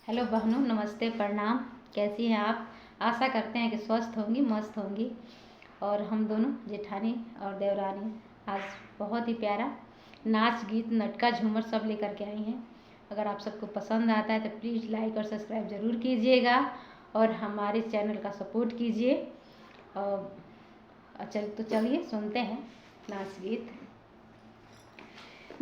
Hello बहनों, नमस्ते, प्रणाम। कैसी हैं आप? आशा करते हैं कि स्वस्थ होंगी, मस्त होंगी। और हम दोनों जेठानी और देवरानी आज बहुत ही प्यारा नाच गीत नटका झूमर सब लेकर के आई हैं। अगर आप सबको पसंद आता है तो प्लीज़ लाइक और सब्सक्राइब ज़रूर कीजिएगा और हमारे चैनल का सपोर्ट कीजिए। चलिए सुनते हैं नाच गीत।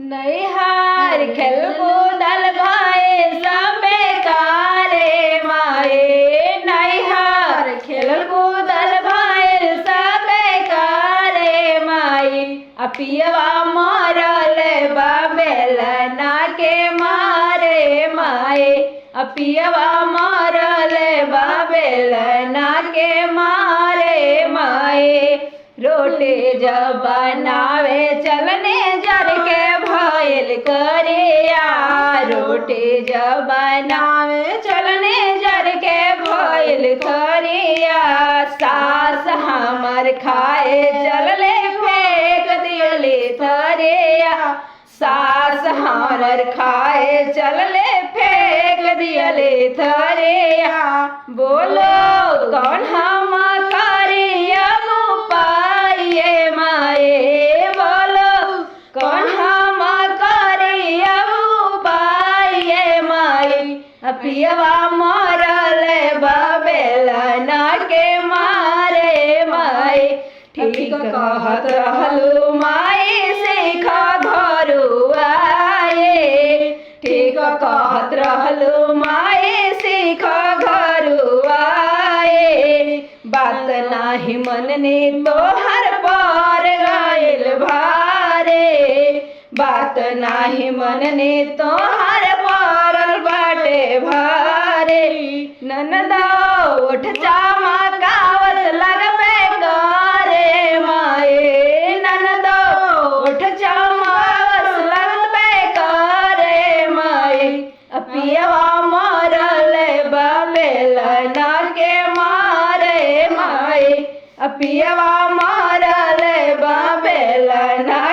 नैहार खेल कूदल भाई सब कारे माए, नैहार खेल कूदल भाई सब कारे माई। अपियवा मारल बाबेल ना के मारे माए, अपियवा मारल बाबेल ना के मारे माए। रोटी जब बनावे चलने जर के भाईल करिया, रोटी जब बनावे चलने जर के भाईल करिया। सास हमर खाए चलले फेंक दियली थरिया, सास हमर खाए चलले फेंक दियली थरिया। बोलो कौन हम करिया पाइए माए, बोलो कौन हम करिया पाइए माई। अपियवा मारल बाबेल ना के मारे माई। ठीक कहत रहलू माई सीखा घरू आए, ठीक कहत रहलू माई सीखा घरू आए। बात नाही मननी तोहर पार गायल भारे, बात नाही मननी तोहर पारल बाटे भारे। ननदा उठ चमकावत लगबे करे माए, ननदा उठ चमकावत लगबे करे माए। अपियवा मारल बाबेल ना के मारे माए, अपियवा मारल बाबेल ना